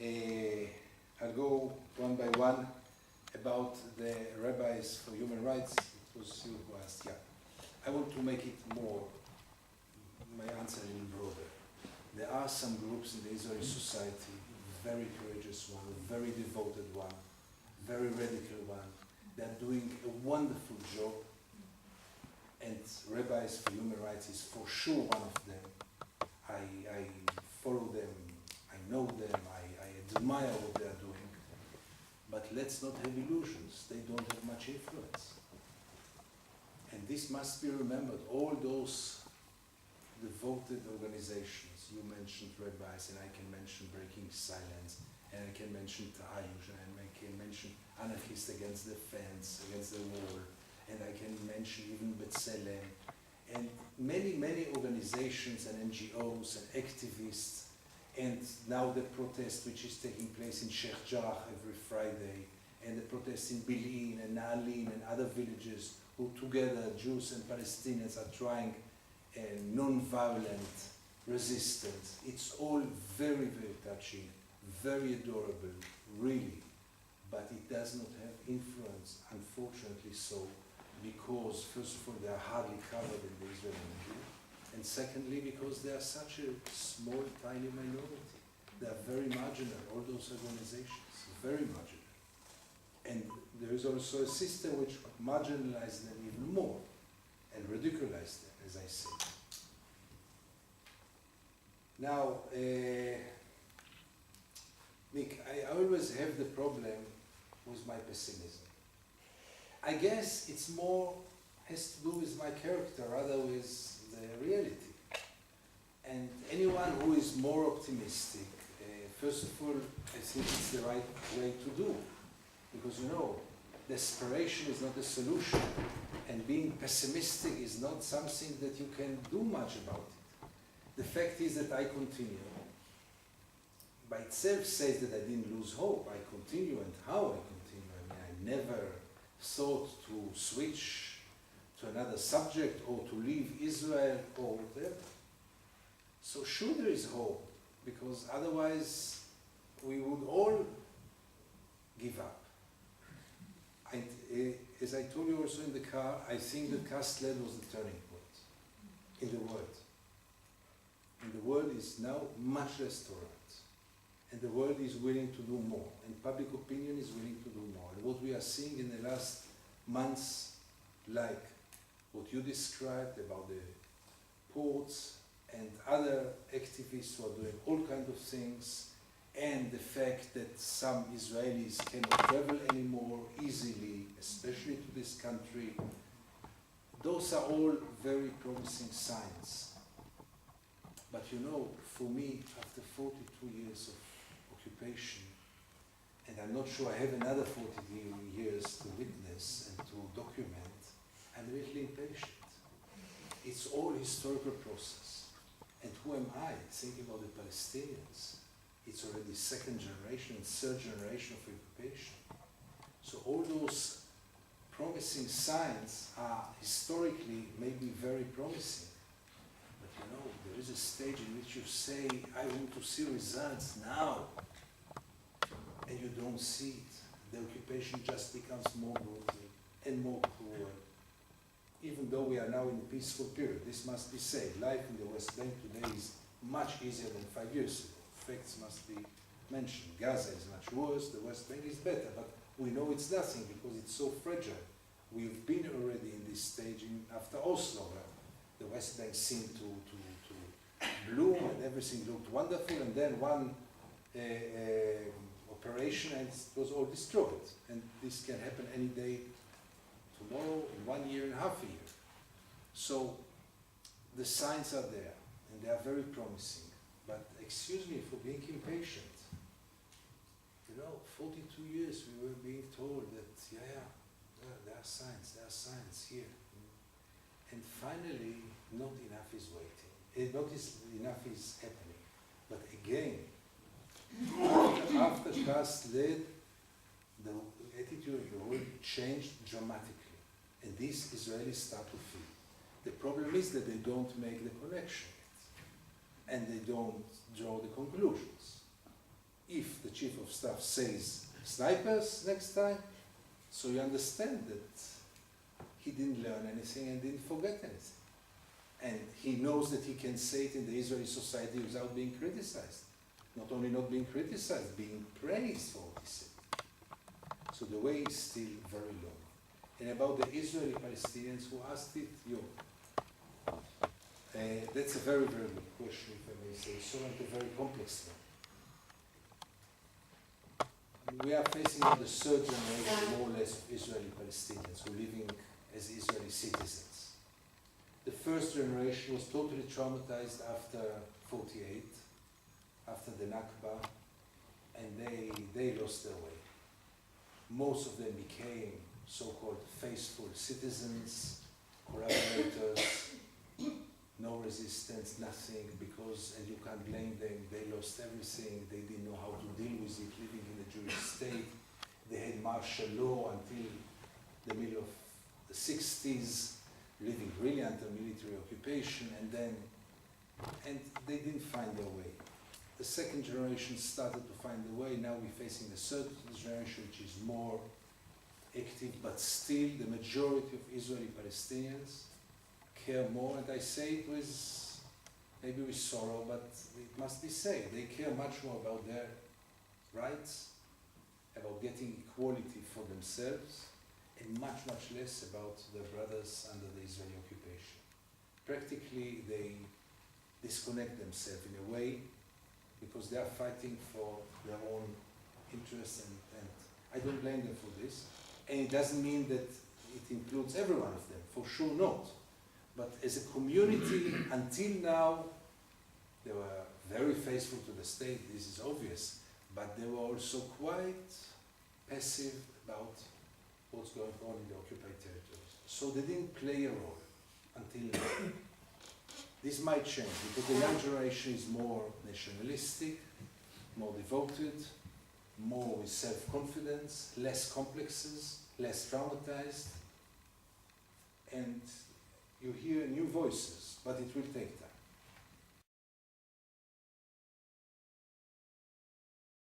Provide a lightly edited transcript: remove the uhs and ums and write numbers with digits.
I'll go one by one about the rabbis for human rights. It was you who asked, yeah. I want to make it more, my answer a little broader. There are some groups in the Israeli society, very courageous one, a very devoted one, very radical one. They are doing a wonderful job, and Rabbis for Human Rights is for sure one of them. I follow them, I know them, I admire what they are doing, but let's not have illusions. They don't have much influence. And this must be remembered. All those devoted organizations, you mentioned rabbis, and I can mention Breaking Silence, and I can mention Ta'ayush, and I can mention Anarchists Against the Fence, Against the Wall, and I can mention even B'Tselem, and many, many organizations and NGOs and activists, and now the protest which is taking place in Sheikh Jarrah every Friday, and the protest in Bil'in and Na'alim and other villages who together, Jews and Palestinians, are trying non-violent resistance. It's all very, very touching, very adorable, really, but it does not have influence, unfortunately so, because first of all they are hardly covered in the Israeli media, and secondly because they are such a small, tiny minority. They are very marginal, all those organizations, very marginal. And there is also a system which marginalizes them even more and ridiculizes them, as I say. Now, Nick, I always have the problem with my pessimism. I guess it's more has to do with my character rather with the reality. And anyone who is more optimistic, first of all, I think it's the right way to do. Because you know, desperation is not a solution, and being pessimistic is not something that you can do much about it. The fact is that I continue. By itself says that I didn't lose hope. I continue, and how I continue. I mean, I never thought to switch to another subject or to leave Israel or whatever. So sure there is hope, because otherwise we would all give up. And as I told you also in the car, I think that Kastled was the turning point in the world. And the world is now much less tolerant. And the world is willing to do more. And public opinion is willing to do more. And what we are seeing in the last months, like what you described about the ports and other activists who are doing all kinds of things, and the fact that some Israelis cannot travel anymore easily, especially to this country, those are all very promising signs. But you know, for me, after 42 years of occupation, and I'm not sure I have another 40 years to witness and to document, I'm a little impatient. It's all historical process. And who am I thinking about the Palestinians? It's already second generation and third generation of occupation. So all those promising signs are historically maybe very promising. But you know, there is a stage in which you say, I want to see results now. And you don't see it. The occupation just becomes more brutal and more cruel. Even though we are now in a peaceful period, this must be said. Life in the West Bank today is much easier than 5 years ago. Facts must be mentioned. Gaza is much worse, the West Bank is better, but we know it's nothing because it's so fragile. We've been already in this stage after Oslo, where the West Bank seemed to bloom and everything looked wonderful, and then one operation and it was all destroyed. And this can happen any day, tomorrow, in 1 year and a half a year. So the signs are there, and they are very promising. But excuse me for being impatient. You know, 42 years we were being told that, there are signs here. And finally, not enough is waiting. Not enough is happening. But again, after Kastled, the attitude of the world changed dramatically. And this Israelis start to feel. The problem is that they don't make the connection. And they don't draw the conclusions. if the chief of staff says snipers next time, so you understand that he didn't learn anything and didn't forget anything. And he knows that he can say it in the Israeli society without being criticized. Not only not being criticized, being praised for what he said. So the way is still very long. And about the Israeli Palestinians who asked it, that's a very, very good question, if I may say so, and a very complex one. We are facing the third generation, more or less, of Israeli Palestinians who are living as Israeli citizens. The first generation was totally traumatized after 48, after the Nakba, and they lost their way. Most of them became so-called faithful citizens, collaborators, no resistance, nothing, because, and you can't blame them, they lost everything, they didn't know how to deal with it, living in a Jewish state. They had martial law until the middle of the 60s, living really under military occupation, and they didn't find their way. The second generation started to find the way. Now we're facing the third generation, which is more active, but still the majority of Israeli Palestinians care more, and I say it with, maybe with sorrow, but it must be said, they care much more about their rights, about getting equality for themselves, and much, much less about their brothers under the Israeli occupation. Practically, they disconnect themselves in a way because they are fighting for their own interests, and I don't blame them for this. And it doesn't mean that it includes every one of them, for sure not. But as a community, until now, they were very faithful to the state, this is obvious, but they were also quite passive about what's going on in the occupied territories. So they didn't play a role until now. This might change because the young generation is more nationalistic, more devoted, more with self-confidence, less complexes, less traumatized, and you hear new voices, but it will take time.